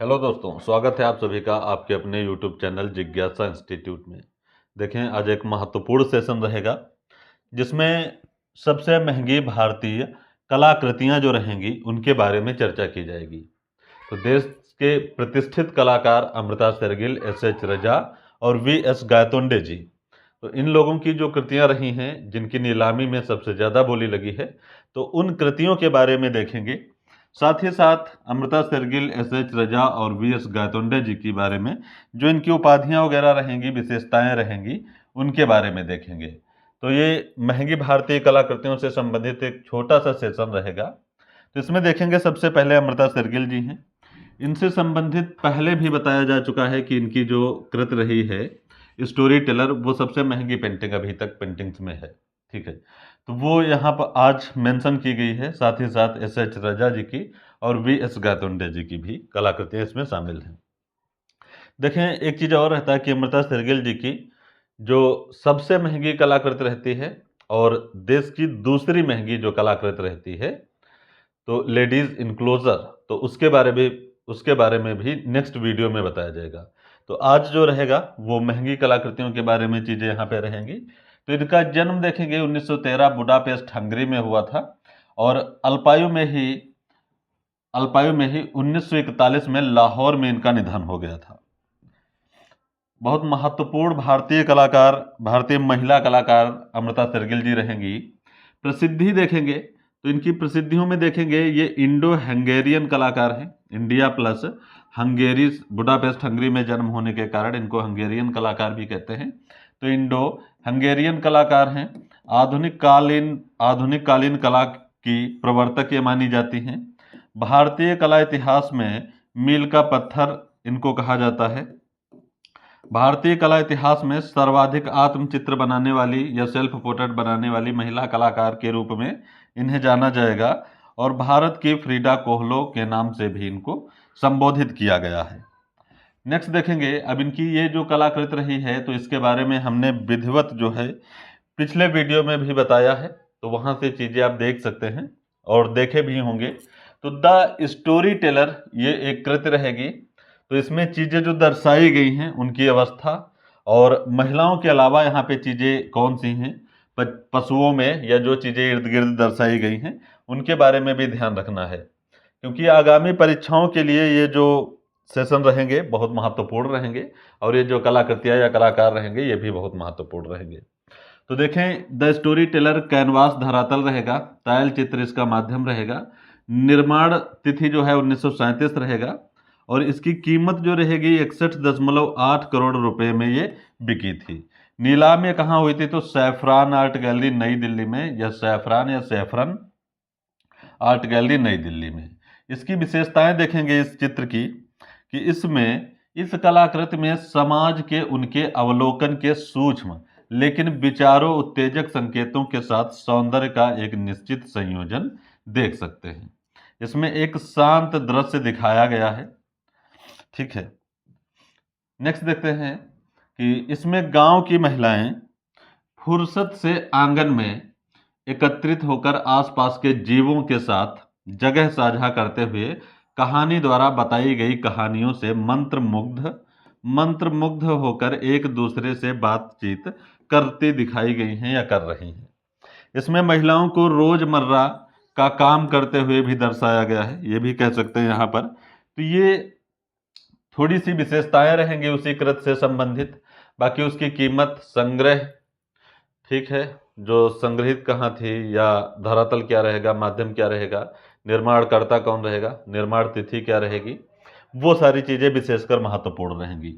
Hello दोस्तों, स्वागत है आप सभी का आपके अपने यूट्यूब चैनल जिज्ञासा इंस्टीट्यूट में। देखें, आज एक महत्वपूर्ण सेशन रहेगा जिसमें सबसे महंगी भारतीय कलाकृतियां जो रहेंगी उनके बारे में चर्चा की जाएगी। तो देश के प्रतिष्ठित कलाकार अमृता शेरगिल, एस रजा और वी गायतोंडे जी, तो इन लोगों की जो कृतियां रही हैं जिनकी नीलामी में सबसे ज़्यादा बोली लगी है, तो उन कृतियों के बारे में देखेंगे। साथ ही साथ अमृता शेरगिल, एस रजा और वी गायतोंडे जी के बारे में जो इनकी उपाधियां वगैरह रहेंगी, विशेषताएं रहेंगी, उनके बारे में देखेंगे। तो ये महंगी भारतीय कलाकृतियों से संबंधित एक छोटा सा सेशन रहेगा। तो इसमें देखेंगे, सबसे पहले अमृता शेरगिल जी हैं। इनसे संबंधित पहले भी बताया जा चुका है कि इनकी जो कृत रही है स्टोरी टेलर, वो सबसे महंगी पेंटिंग अभी तक पेंटिंग्स में है। ठीक है, तो वो यहाँ पर आज मेंशन की गई है। साथ ही साथ एस रजा जी की और वी गायतोंडे जी की भी कलाकृतियाँ इसमें शामिल हैं। देखें, एक चीज़ और रहता है कि अमृता शेरगिल जी की जो सबसे महंगी कलाकृति रहती है और देश की दूसरी महंगी जो कलाकृति रहती है, तो लेडीज इनक्लोजर, तो उसके बारे में भी नेक्स्ट वीडियो में बताया जाएगा। तो आज जो रहेगा वो महंगी कलाकृतियों के बारे में चीज़ें यहाँ पे रहेंगी। तो इनका जन्म देखेंगे 1913 बुडापेस्ट हंगरी में हुआ था और अल्पायु में ही 1941 में लाहौर में इनका निधन हो गया था। बहुत महत्वपूर्ण भारतीय महिला कलाकार अमृता शेरगिल जी रहेंगी। प्रसिद्धि देखेंगे तो इनकी प्रसिद्धियों में देखेंगे, ये इंडो हंगेरियन कलाकार हैं। India plus Hungary, Budapest Hungary में जन्म होने के कारण इनको हंगेरियन कलाकार भी कहते हैं। तो इंडो हंगेरियन कलाकार हैं। आधुनिक कालीन कला की प्रवर्तक ये मानी जाती हैं। भारतीय कला इतिहास में मील का पत्थर इनको कहा जाता है। भारतीय कला इतिहास में सर्वाधिक आत्मचित्र बनाने वाली या सेल्फ पोर्ट्रेट बनाने वाली महिला कलाकार के रूप में इन्हें जाना जाएगा और भारत की फ्रीडा कोहलो के नाम से भी इनको संबोधित किया गया है। नेक्स्ट देखेंगे, अब इनकी ये जो कलाकृति रही है तो इसके बारे में हमने विधिवत जो है पिछले वीडियो में भी बताया है, तो वहाँ से चीज़ें आप देख सकते हैं और देखे भी होंगे। तो द स्टोरी टेलर ये एक कृति रहेगी। तो इसमें चीज़ें जो दर्शाई गई हैं उनकी अवस्था और महिलाओं के अलावा यहाँ पे चीज़ें कौन सी हैं, पशुओं में या जो चीज़ें इर्द गिर्द दर्शाई गई हैं उनके बारे में भी ध्यान रखना है, क्योंकि आगामी परीक्षाओं के लिए ये जो सेशन रहेंगे बहुत महत्वपूर्ण रहेंगे और ये जो कलाकृतियाँ या कलाकार रहेंगे ये भी बहुत महत्वपूर्ण रहेंगे। तो देखें, द स्टोरी टेलर कैनवास धरातल रहेगा, टाइल चित्र इसका माध्यम रहेगा। निर्माण तिथि जो है 1937 रहेगा और इसकी कीमत जो रहेगी 61.8 करोड़ रुपए में ये बिकी थी। नीलामी कहाँ हुई थी? तो सैफरान आर्ट गैलरी नई दिल्ली में, या सैफरन आर्ट गैलरी नई दिल्ली में। इसकी विशेषताएं देखेंगे इस चित्र की कि इसमें इस कलाकृति में समाज के उनके अवलोकन के सूक्ष्म लेकिन विचारों उत्तेजक संकेतों के साथ सौंदर्य का एक निश्चित संयोजन देख सकते हैं। इसमें एक शांत दृश्य दिखाया गया है। ठीक है, नेक्स्ट देखते हैं कि इसमें गांव की महिलाएं फुर्सत से आंगन में एकत्रित होकर आसपास के जीवों के साथ जगह साझा करते हुए कहानी द्वारा बताई गई कहानियों से मंत्रमुग्ध होकर एक दूसरे से बातचीत करती दिखाई गई हैं या कर रही हैं। इसमें महिलाओं को रोजमर्रा का काम करते हुए भी दर्शाया गया है, ये भी कह सकते हैं यहाँ पर। तो ये थोड़ी सी विशेषताएं रहेंगी उसी कृत से संबंधित। बाकी उसकी कीमत, संग्रह, ठीक है, जो संग्रहित कहाँ थी या धरातल क्या रहेगा, माध्यम क्या रहेगा, निर्माणकर्ता कौन रहेगा, निर्माण तिथि क्या रहेगी, वो सारी चीज़ें विशेषकर महत्वपूर्ण रहेंगी।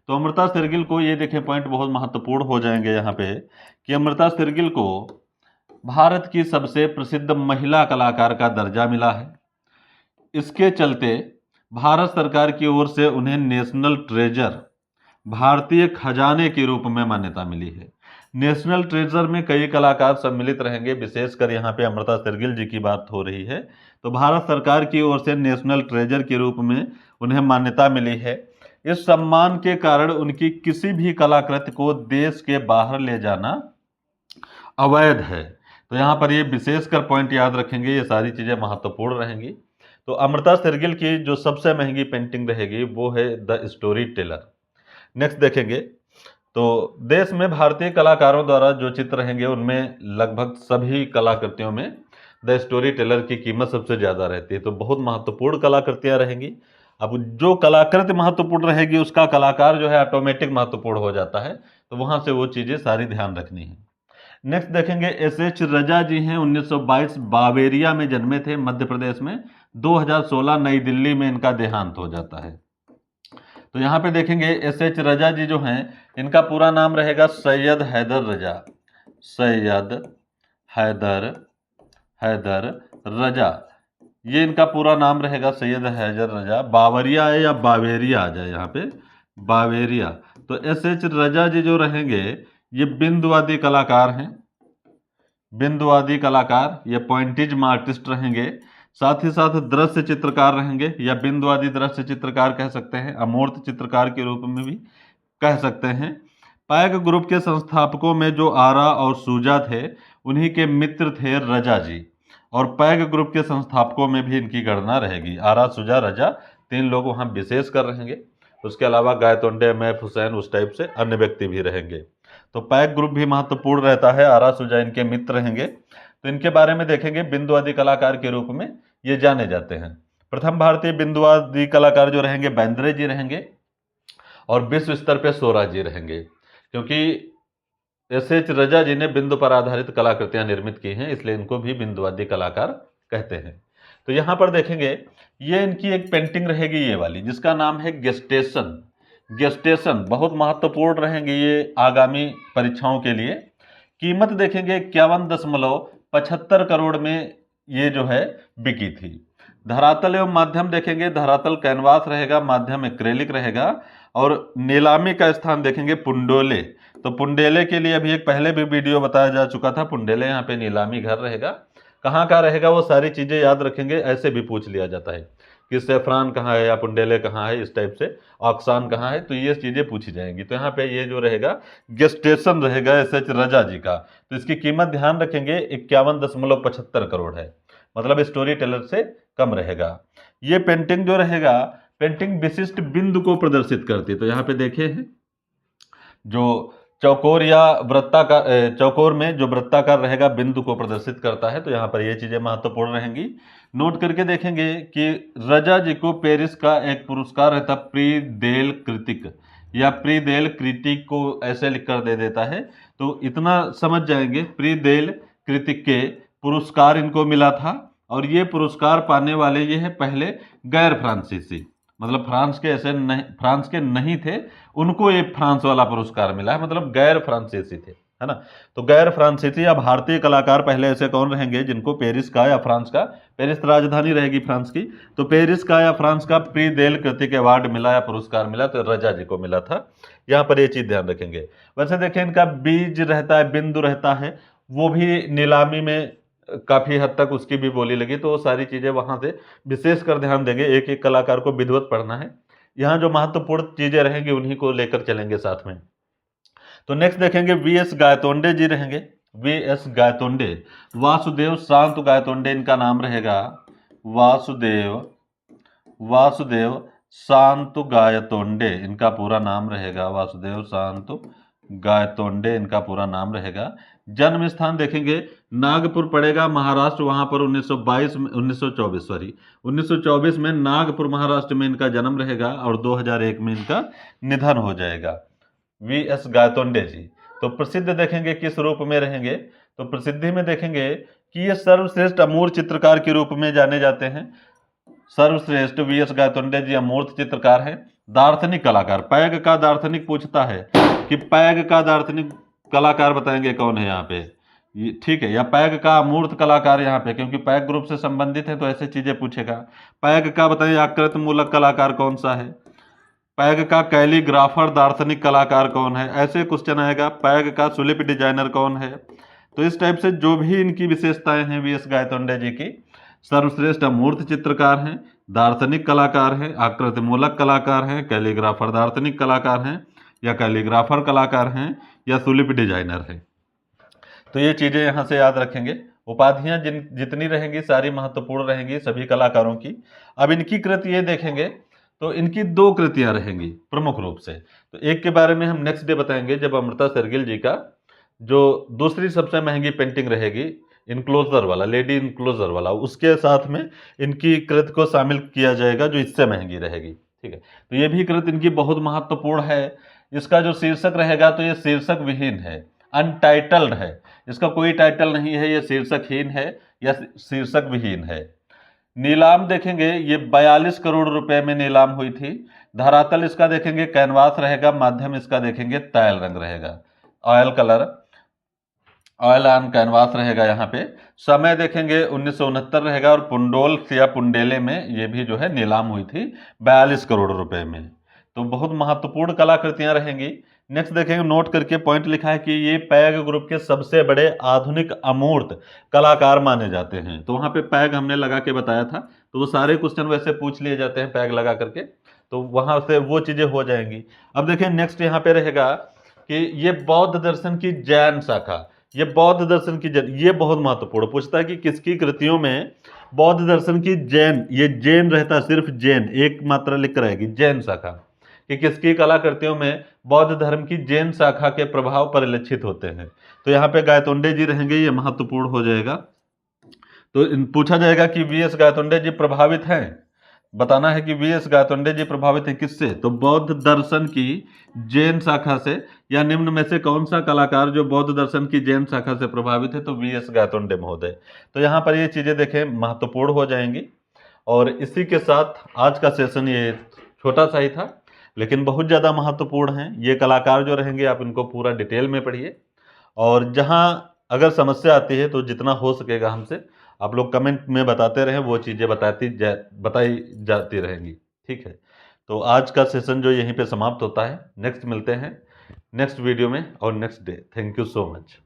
तो अमृता शेरगिल को, ये देखें पॉइंट बहुत महत्वपूर्ण हो जाएंगे यहाँ पे, कि अमृता शेरगिल को भारत की सबसे प्रसिद्ध महिला कलाकार का दर्जा मिला है। इसके चलते भारत सरकार की ओर से उन्हें नेशनल ट्रेजर, भारतीय खजाने के रूप में मान्यता मिली है। नेशनल ट्रेजर में कई कलाकार सम्मिलित रहेंगे, विशेषकर यहाँ पे अमृता शेरगिल जी की बात हो रही है। तो भारत सरकार की ओर से नेशनल ट्रेजर के रूप में उन्हें मान्यता मिली है। इस सम्मान के कारण उनकी किसी भी कलाकृति को देश के बाहर ले जाना अवैध है। तो यहाँ पर ये विशेषकर पॉइंट याद रखेंगे, ये सारी चीज़ें महत्वपूर्ण रहेंगी। तो अमृता शेरगिल की जो सबसे महंगी पेंटिंग रहेगी वो है द स्टोरी टेलर। नेक्स्ट देखेंगे तो देश में भारतीय कलाकारों द्वारा जो चित्र रहेंगे उनमें लगभग सभी कलाकृतियों में द स्टोरी टेलर की कीमत सबसे ज़्यादा रहती है। तो बहुत महत्वपूर्ण कलाकृतियाँ रहेंगी। अब जो कलाकृति महत्वपूर्ण रहेगी उसका कलाकार जो है ऑटोमेटिक महत्वपूर्ण हो जाता है, तो वहाँ से वो चीज़ें सारी ध्यान रखनी है। नेक्स्ट देखेंगे एस.एच. रजा जी हैं, 1922 बावेरिया में जन्मे थे मध्य प्रदेश में। 2016 नई दिल्ली में इनका देहांत हो जाता है। तो यहाँ पे देखेंगे एस.एच. रजा जी जो हैं इनका पूरा नाम रहेगा सैयद हैदर रजा। सैयद हैदर रजा, ये इनका पूरा नाम रहेगा सैयद हैदर रजा। बावरिया है या बावेरिया आ जाए यहाँ पे, बावेरिया। तो एस.एच. रजा जी जो रहेंगे ये बिंदुवादी कलाकार हैं, बिंदुवादी कलाकार, ये पॉइंटिज्म आर्टिस्ट रहेंगे। साथ ही साथ दृश्य चित्रकार रहेंगे या बिंदुवादी दृश्य चित्रकार कह सकते हैं, अमूर्त चित्रकार के रूप में भी कह सकते हैं। पैग ग्रुप के संस्थापकों में जो आरा और सूजा थे उन्हीं के मित्र थे रजा जी, और पैग ग्रुप के संस्थापकों में भी इनकी गणना रहेगी। आरा, सूजा, रजा, 3 लोग वहाँ विशेष कर रहेंगे। उसके अलावा गायतोंडे, मैफ हुसैन, उस टाइप से अन्य व्यक्ति भी रहेंगे। तो पैग ग्रुप भी महत्वपूर्ण रहता है। आरा, सूजा इनके मित्र रहेंगे। तो इनके बारे में देखेंगे, बिंदुवादी कलाकार के रूप में ये जाने जाते हैं। प्रथम भारतीय बिंदुवादी कलाकार जो रहेंगे बेंद्रे जी रहेंगे, और विश्व स्तर पे सोरा जी रहेंगे, क्योंकि एस.एच. रजा जी ने बिंदु पर आधारित कलाकृतियां निर्मित की हैं, इसलिए इनको भी बिंदुवादी कलाकार कहते हैं। तो यहाँ पर देखेंगे ये इनकी एक पेंटिंग रहेगी ये वाली, जिसका नाम है गेस्टेशन। गेस्टेशन बहुत महत्वपूर्ण रहेंगे ये आगामी परीक्षाओं के लिए। कीमत देखेंगे 51.75 करोड़ में ये जो है बिकी थी। धरातल एवं माध्यम देखेंगे, धरातल कैनवास रहेगा, माध्यम एक्रेलिक रहेगा, और नीलामी का स्थान देखेंगे पुंडोले। तो पुंडेले के लिए अभी एक पहले भी वीडियो बताया जा चुका था। पुंडेले यहाँ पे नीलामी घर रहेगा। कहाँ का रहेगा वो सारी चीज़ें याद रखेंगे, ऐसे भी पूछ लिया जाता है कि सेफ्रान कहाँ है या पुंडेले कहाँ है, इस टाइप से ऑक्सान कहाँ है, तो ये चीज़ें पूछी जाएंगी। तो यहाँ पे ये जो रहेगा गेस्टेशन रहेगा एस.एच. रजा जी का। तो इसकी कीमत ध्यान रखेंगे 51.75 करोड़ है, मतलब स्टोरी टेलर से कम रहेगा। ये पेंटिंग जो रहेगा, पेंटिंग विशिष्ट बिंदु को प्रदर्शित करती है। तो यहाँ पे देखे हैं जो चौकोर या वृत्ताकार, चौकोर में जो वृत्ताकार रहेगा बिंदु को प्रदर्शित करता है। तो यहाँ पर ये चीज़ें महत्वपूर्ण रहेंगी। नोट करके देखेंगे कि रजा जी को पेरिस का एक पुरस्कार रहता प्री देल कृतिक, या प्री देल कृतिक को ऐसे लिख कर दे देता है। तो इतना समझ जाएंगे, प्री देल कृतिक के पुरस्कार इनको मिला था, और ये पुरस्कार पाने वाले ये है पहले गैर फ्रांसीसी, मतलब फ्रांस के ऐसे नहीं, फ्रांस के नहीं थे, उनको ये फ्रांस वाला पुरस्कार मिला है, मतलब गैर फ्रांसीसी थे, है ना। तो गैर फ्रांसीसी या भारतीय कलाकार पहले ऐसे कौन रहेंगे जिनको पेरिस का या फ्रांस का, पेरिस राजधानी रहेगी फ्रांस की, तो पेरिस का या फ्रांस का प्री देल कृतिक अवार्ड मिला या पुरस्कार मिला, तो रजा जी को मिला था। यहाँ पर ये चीज़ ध्यान रखेंगे। वैसे देखें इनका बीज रहता है, बिंदु रहता है, वो भी नीलामी में काफ़ी हद तक उसकी भी बोली लगी। तो वो सारी चीज़ें वहाँ से विशेष कर ध्यान देंगे। एक एक कलाकार को विधिवत पढ़ना है। यहाँ जो महत्वपूर्ण चीज़ें रहेंगी उन्हीं को लेकर चलेंगे साथ में। तो नेक्स्ट देखेंगे वी.एस. गायतोंडे जी रहेंगे। वी.एस. गायतोंडे, वासुदेव शांत गायतोंडे इनका नाम रहेगा। वासुदेव शांत गायतोंडे इनका पूरा नाम रहेगा। वासुदेव शांत गायतोंडे इनका पूरा नाम रहेगा। जन्म स्थान देखेंगे नागपुर पड़ेगा महाराष्ट्र, वहाँ पर 1924 में नागपुर महाराष्ट्र में इनका जन्म रहेगा, और 2001 में इनका निधन हो जाएगा। वी.एस. गायतोंडे जी। तो प्रसिद्ध देखेंगे किस रूप में रहेंगे, तो प्रसिद्धि में देखेंगे कि ये सर्वश्रेष्ठ अमूर्त चित्रकार के रूप में जाने जाते हैं। सर्वश्रेष्ठ वी.एस. गायतोंडे जी अमूर्त चित्रकार हैं। दार्शनिक कलाकार, पैग का दार्शनिक पूछता है कि पैग का दार्शनिक कलाकार बताएंगे कौन है यहाँ पे, ठीक है, या पैग का अमूर्त कलाकार यहाँ पे, क्योंकि पैग ग्रुप से संबंधित है तो ऐसे चीजें पूछेगा। पैग का बताइए आकृति मूलक कलाकार कौन सा है, पैग का कैलीग्राफर दार्शनिक कलाकार कौन है, ऐसे क्वेश्चन आएगा। पैग का सुलिप डिजाइनर कौन है। तो इस टाइप से जो भी इनकी विशेषताएं हैं वी.एस. गायतोंडे जी की, सर्वश्रेष्ठ अमूर्त चित्रकार हैं, दार्शनिक कलाकार हैं, आकृति मूलक कलाकार हैं, कैलीग्राफर दार्शनिक कलाकार हैं, या कैलीग्राफर कलाकार हैं, या सुलिप डिजाइनर है। तो ये चीज़ें यहाँ से याद रखेंगे। उपाधियां जितनी रहेंगी सारी महत्वपूर्ण रहेंगी सभी कलाकारों की। अब इनकी कृति ये देखेंगे तो इनकी 2 कृतियां रहेंगी प्रमुख रूप से। तो एक के बारे में हम नेक्स्ट डे बताएंगे, जब अमृता शेरगिल जी का जो दूसरी सबसे महंगी पेंटिंग रहेगी इनक्लोजर वाला, लेडी इनक्लोजर वाला, उसके साथ में इनकी कृत को शामिल किया जाएगा जो इससे महंगी रहेगी। ठीक है, तो ये भी कृत इनकी बहुत महत्वपूर्ण है। इसका जो शीर्षक रहेगा तो ये शीर्षक विहीन है, अनटाइटल्ड है, इसका कोई टाइटल नहीं है, ये शीर्षकहीन है या शीर्षक विहीन है। नीलाम देखेंगे ये 42 करोड़ रुपए में नीलाम हुई थी। धरातल इसका देखेंगे कैनवास रहेगा, माध्यम इसका देखेंगे तैल रंग रहेगा, oil colour, oil on canvas रहेगा। यहाँ पे समय देखेंगे 1969 रहेगा और पुंडोल या पुंडेले में ये भी जो है नीलाम हुई थी 42 करोड़ रुपए में। तो बहुत महत्वपूर्ण कलाकृतियां रहेंगी। नेक्स्ट देखेंगे, नोट करके पॉइंट लिखा है कि ये पैग ग्रुप के सबसे बड़े आधुनिक अमूर्त कलाकार माने जाते हैं। तो वहाँ पे पैग हमने लगा के बताया था, तो वो सारे क्वेश्चन वैसे पूछ लिए जाते हैं पैग लगा करके, तो वहाँ से वो चीज़ें हो जाएंगी। अब देखिए नेक्स्ट यहाँ पे रहेगा कि ये बौद्ध दर्शन की जैन शाखा, ये बौद्ध दर्शन की जैन, ये बहुत महत्वपूर्ण पूछता है कि किसकी कृतियों में बौद्ध दर्शन की जैन, ये जैन रहता है, सिर्फ जैन एक मात्रा लिख रहेगी, जैन शाखा, कि किसकी कलाकृतियों में बौद्ध धर्म की जैन शाखा के प्रभाव परिलक्षित होते हैं। तो यहाँ पे गायतोंडे जी रहेंगे, ये महत्वपूर्ण हो जाएगा। तो पूछा जाएगा कि वीएस गायतोंडे जी प्रभावित हैं, बताना है कि वीएस गायतोंडे जी प्रभावित हैं किससे, तो बौद्ध दर्शन की जैन शाखा से, या निम्न में से कौन सा कलाकार जो बौद्ध दर्शन की जैन शाखा से प्रभावित है, तो वीएस गायतोंडे महोदय। तो यहाँ पर ये चीज़ें देखें महत्वपूर्ण हो जाएंगी। और इसी के साथ आज का सेशन ये छोटा सा ही था लेकिन बहुत ज़्यादा महत्वपूर्ण है। ये कलाकार जो रहेंगे आप इनको पूरा डिटेल में पढ़िए, और जहाँ अगर समस्या आती है तो जितना हो सकेगा हमसे आप लोग कमेंट में बताते रहें, वो चीज़ें बताई जाती रहेंगी। ठीक है, तो आज का सेशन जो यहीं पे समाप्त होता है। नेक्स्ट मिलते हैं नेक्स्ट वीडियो में और next day. Thank you so much.